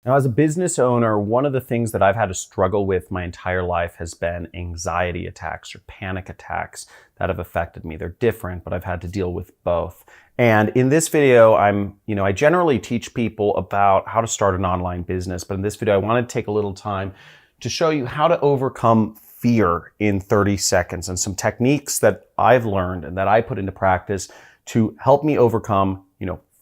Now, as a business owner, one of the things that I've had to struggle with my entire life has been anxiety attacks or panic attacks that have affected me. They're different, but I've had to deal with both. And in this video, I generally teach people about how to start an online business, but in this video, I want to take a little time to show you how to overcome fear in 30 seconds and some techniques that I've learned and that I put into practice to help me overcome,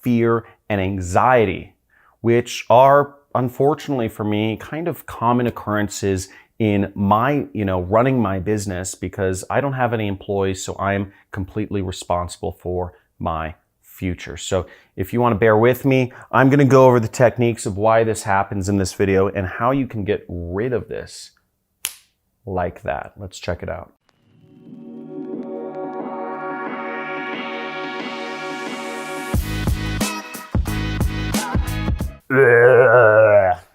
fear and anxiety, which are, unfortunately for me, kind of common occurrences in my, running my business because I don't have any employees, so I'm completely responsible for my future. So if you want to bear with me, I'm going to go over the techniques of why this happens in this video and how you can get rid of this like that. Let's check it out.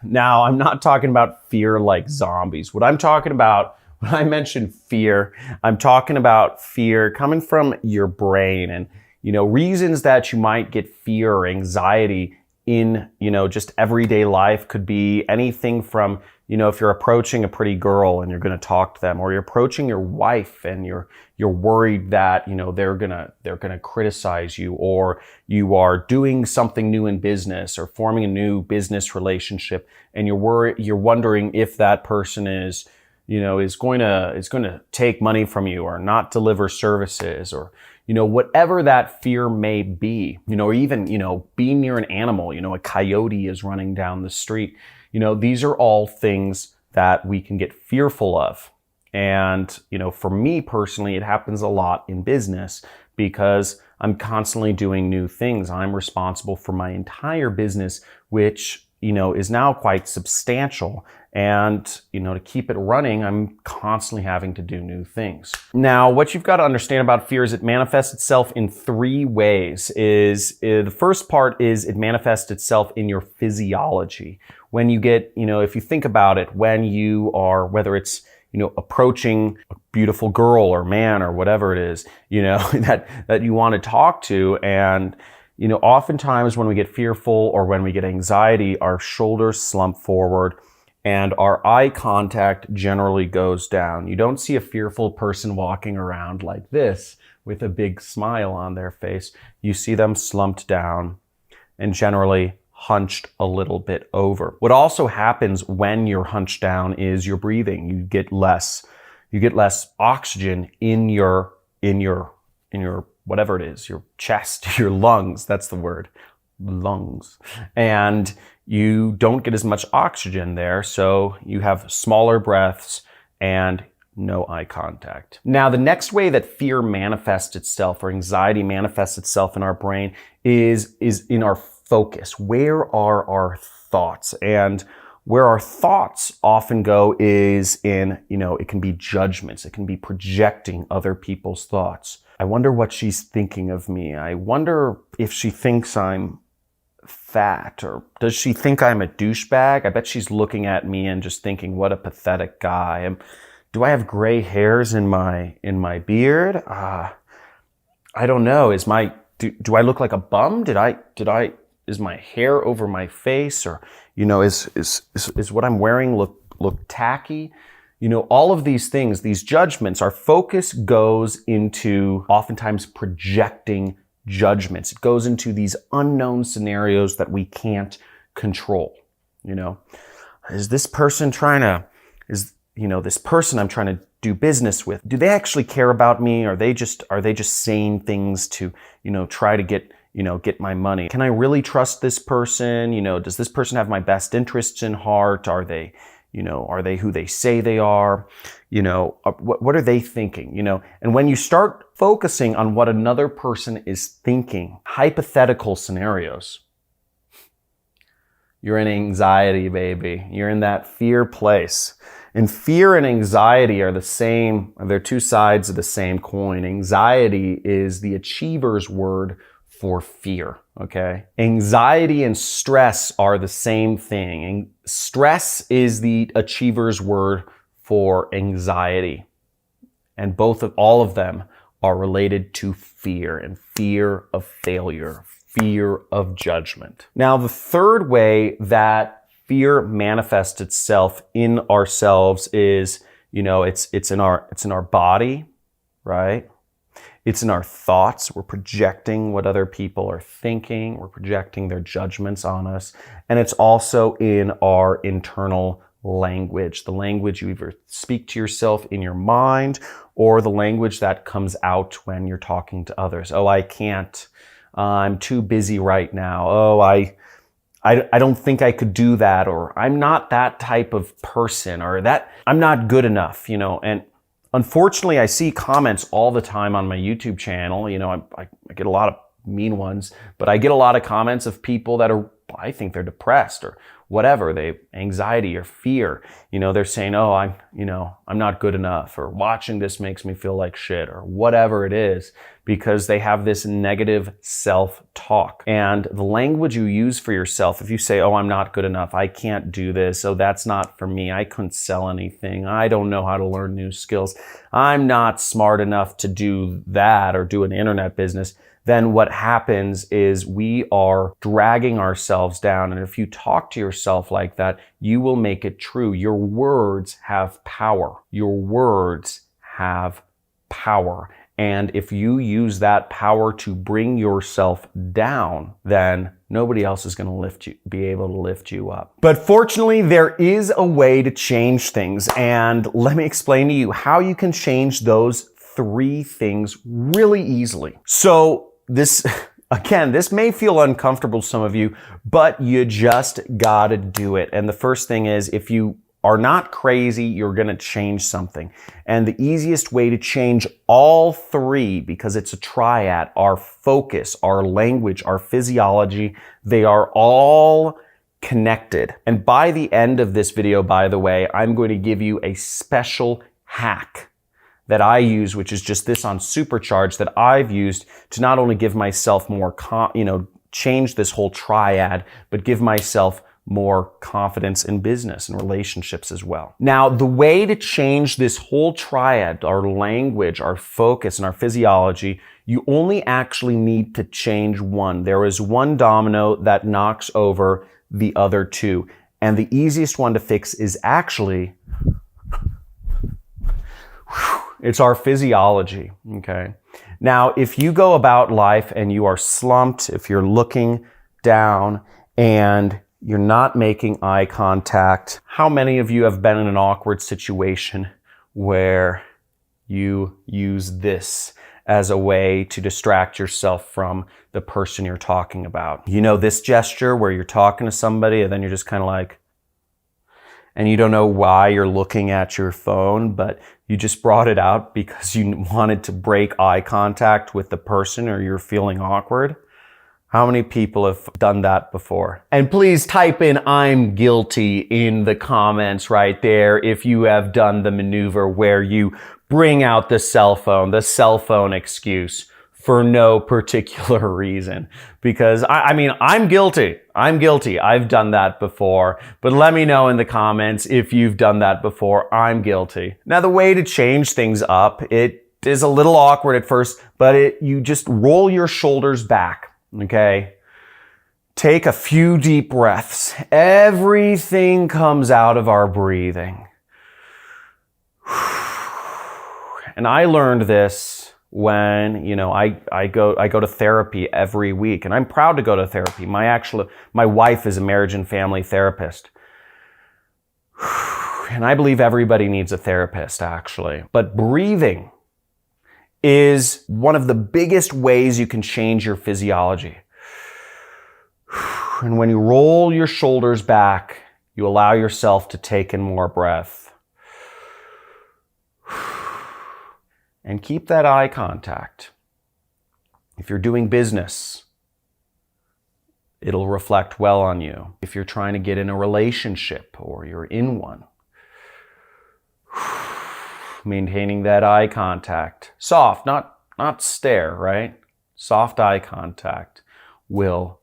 Now, I'm not talking about fear like zombies. What I'm talking about, when I mention fear, I'm talking about fear coming from your brain and, reasons that you might get fear or anxiety in, just everyday life could be anything from, if you're approaching a pretty girl and you're going to talk to them, or you're approaching your wife and you're worried that, they're going to criticize you, or you are doing something new in business or forming a new business relationship and you're wondering if that person is going to take money from you or not deliver services, or whatever that fear may be, or even, being near an animal, a coyote is running down the street. These are all things that we can get fearful of. And, for me personally, it happens a lot in business because I'm constantly doing new things. I'm responsible for my entire business, which, is now quite substantial. And, to keep it running, I'm constantly having to do new things. Now, what you've got to understand about fear is it manifests itself in three ways. The first part is it manifests itself in your physiology. When you get, if you think about it, when you are, whether it's, approaching a beautiful girl or man or whatever it is, that you want to talk to. And, oftentimes when we get fearful or when we get anxiety, our shoulders slump forward and our eye contact generally goes down. You don't see a fearful person walking around like this with a big smile on their face. You see them slumped down and generally hunched a little bit over. What also happens when you're hunched down is your breathing. You get less oxygen in your whatever it is, your chest, your lungs, that's the word, lungs. And you don't get as much oxygen there, so you have smaller breaths and no eye contact. Now, the next way that fear manifests itself or anxiety manifests itself in our brain is in our focus. Where are our thoughts? And where our thoughts often go is in, it can be judgments. It can be projecting other people's thoughts. I wonder what she's thinking of me. I wonder if she thinks I'm fat, or does she think I'm a douchebag? I bet she's looking at me and just thinking, what a pathetic guy. Do I have gray hairs in my beard? I don't know. Do I look like a bum? Is my hair over my face, or, is what I'm wearing look tacky? All of these things, these judgments, our focus goes into oftentimes projecting judgments. It goes into these unknown scenarios that we can't control. Is this person this person I'm trying to do business with, do they actually care about me? Are they just saying things to, try to get my money? Can I really trust this person? Does this person have my best interests in heart? Are they who they say they are? What are they thinking? And when you start focusing on what another person is thinking, hypothetical scenarios, you're in anxiety, baby. You're in that fear place. And fear and anxiety are the same. They're two sides of the same coin. Anxiety is the achiever's word for fear, okay? Anxiety and stress are the same thing. And stress is the achiever's word for anxiety. And all of them are related to fear, and fear of failure, fear of judgment. Now, the third way that fear manifests itself in ourselves is, it's in our body, right? It's in our thoughts. We're projecting what other people are thinking. We're projecting their judgments on us. And it's also in our internal language, the language you either speak to yourself in your mind or the language that comes out when you're talking to others. Oh, I can't. I'm too busy right now. Oh, I don't think I could do that, or I'm not that type of person, or that I'm not good enough, and unfortunately, I see comments all the time on my YouTube channel. I get a lot of mean ones, but I get a lot of comments of people that I think they're depressed or whatever, anxiety or fear. They're saying, oh, I'm not good enough, or watching this makes me feel like shit, or whatever it is, because they have this negative self-talk. And the language you use for yourself, if you say, oh, I'm not good enough, I can't do this, oh, that's not for me, I couldn't sell anything, I don't know how to learn new skills, I'm not smart enough to do that or do an internet business, then what happens is we are dragging ourselves down. And if you talk to yourself like that, you will make it true. Your words have power. Your words have power. And if you use that power to bring yourself down, then nobody else is going to be able to lift you up. But fortunately, there is a way to change things. And let me explain to you how you can change those 3 things really easily. So this may feel uncomfortable to some of you, but you just gotta do it. And the first thing is, if you are not crazy, you're gonna change something. And the easiest way to change all 3, because it's a triad, our focus, our language, our physiology, they are all connected. And by the end of this video, by the way, I'm going to give you a special hack that I use, which is just this on Supercharge, that I've used to not only give myself more, change this whole triad, but give myself more confidence in business and relationships as well. Now, the way to change this whole triad, our language, our focus, and our physiology, you only actually need to change one. There is one domino that knocks over the other 2. And the easiest one to fix is actually, it's our physiology, okay? Now, if you go about life and you are slumped, if you're looking down and you're not making eye contact, how many of you have been in an awkward situation where you use this as a way to distract yourself from the person you're talking about? This gesture where you're talking to somebody and then you're just kind of like, and you don't know why you're looking at your phone, but you just brought it out because you wanted to break eye contact with the person or you're feeling awkward. How many people have done that before? And please type in "I'm guilty" in the comments right there if you have done the maneuver where you bring out the cell phone excuse for no particular reason. Because I'm guilty. I've done that before. But let me know in the comments if you've done that before. I'm guilty. Now, the way to change things up, it is a little awkward at first, but you just roll your shoulders back, okay? Take a few deep breaths. Everything comes out of our breathing. And I learned this when, I go to therapy every week, and I'm proud to go to therapy. My wife is a marriage and family therapist. And I believe everybody needs a therapist, actually. But breathing is one of the biggest ways you can change your physiology. And when you roll your shoulders back, you allow yourself to take in more breath. And keep that eye contact. If you're doing business, it'll reflect well on you. If you're trying to get in a relationship or you're in one, maintaining that eye contact. Soft, not stare, right? Soft eye contact will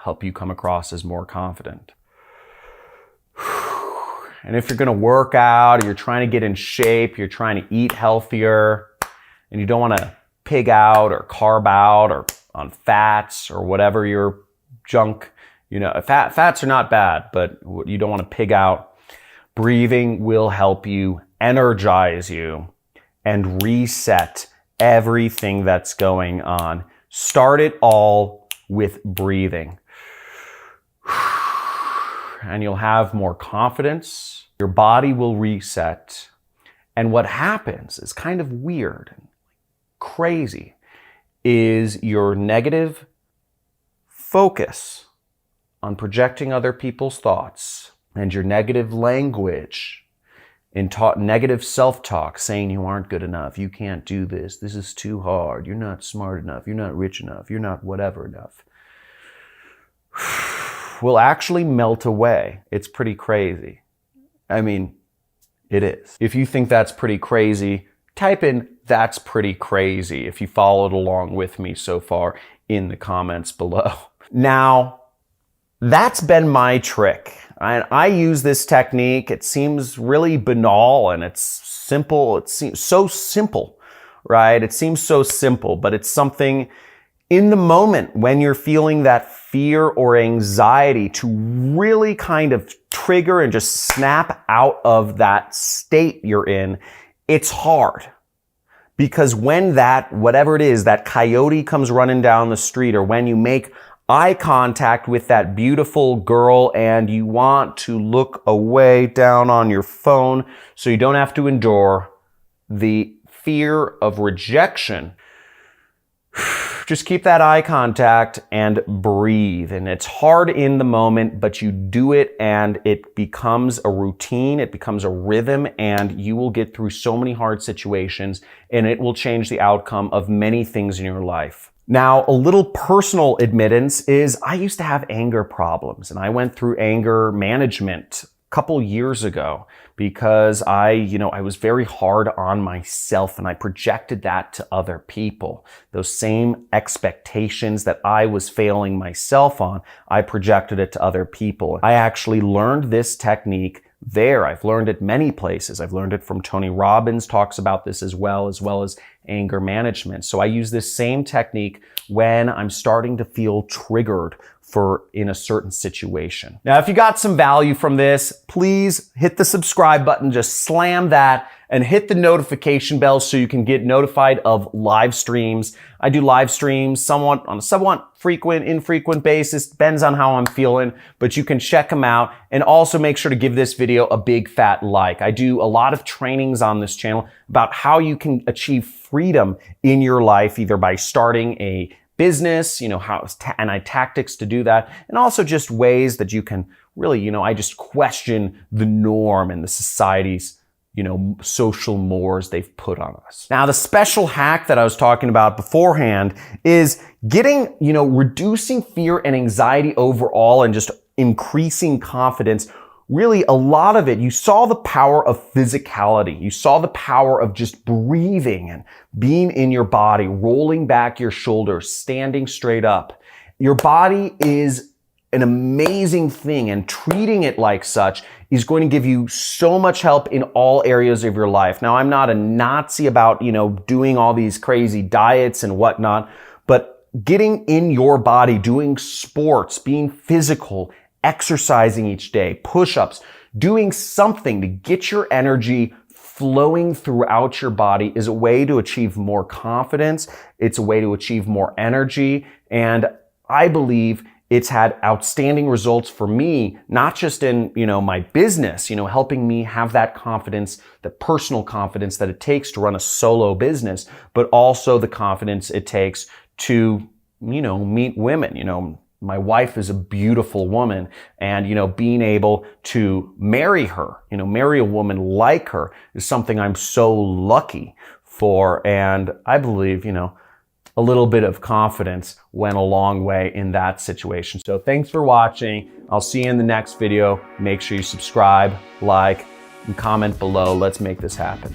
help you come across as more confident. And if you're going to work out, or you're trying to get in shape, you're trying to eat healthier, and you don't want to pig out or carb out or on fats or whatever your junk You know, fats are not bad, but you don't want to pig out. Breathing will help you, energize you, and reset everything that's going on. Start it all with breathing. And you'll have more confidence. Your body will reset. And what happens is kind of weird and crazy is your negative focus on projecting other people's thoughts and your negative language and negative self-talk, saying you aren't good enough, you can't do this, this is too hard, you're not smart enough, you're not rich enough, you're not whatever enough, will actually melt away. It's pretty crazy. I mean, it is. If you think that's pretty crazy, type in "that's pretty crazy" if you followed along with me so far in the comments below. Now, that's been my trick. I use this technique. It seems really banal and it's simple. It seems so simple, right? It seems so simple, but it's something in the moment when you're feeling that fear or anxiety to really kind of trigger and just snap out of that state you're in. It's hard because when that, whatever it is, that coyote comes running down the street, or when you make eye contact with that beautiful girl and you want to look away down on your phone so you don't have to endure the fear of rejection, just keep that eye contact and breathe. And it's hard in the moment, but you do it and it becomes a routine, it becomes a rhythm, and you will get through so many hard situations and it will change the outcome of many things in your life. Now, a little personal admittance is I used to have anger problems, and I went through anger management a couple years ago because I was very hard on myself and I projected that to other people. Those same expectations that I was failing myself on, I projected it to other people. I actually learned this technique there. I've learned it many places. I've learned it from Tony Robbins, talks about this as well as anger management. So I use this same technique when I'm starting to feel triggered in a certain situation. Now, if you got some value from this, please hit the subscribe button, just slam that, and hit the notification bell so you can get notified of live streams. I do live streams on a somewhat frequent, infrequent basis, depends on how I'm feeling, but you can check them out. And also make sure to give this video a big fat like. I do a lot of trainings on this channel about how you can achieve freedom in your life, either by starting a business, tactics to do that, and also just ways that you can really, I just question the norm and the society's, social mores they've put on us. Now, the special hack that I was talking about beforehand is getting, reducing fear and anxiety overall and just increasing confidence. Really, a lot of it, you saw the power of physicality. You saw the power of just breathing and being in your body, rolling back your shoulders, standing straight up. Your body is an amazing thing, and treating it like such is going to give you so much help in all areas of your life. Now, I'm not a Nazi about, doing all these crazy diets and whatnot, but getting in your body, doing sports, being physical, exercising each day, push-ups, doing something to get your energy flowing throughout your body is a way to achieve more confidence. It's a way to achieve more energy. And I believe it's had outstanding results for me, not just in, my business, helping me have that confidence, the personal confidence that it takes to run a solo business, but also the confidence it takes to, meet women. My wife is a beautiful woman, and, being able to marry her, marry a woman like her is something I'm so lucky for. And I believe, a little bit of confidence went a long way in that situation. So thanks for watching. I'll see you in the next video. Make sure you subscribe, like, and comment below. Let's make this happen.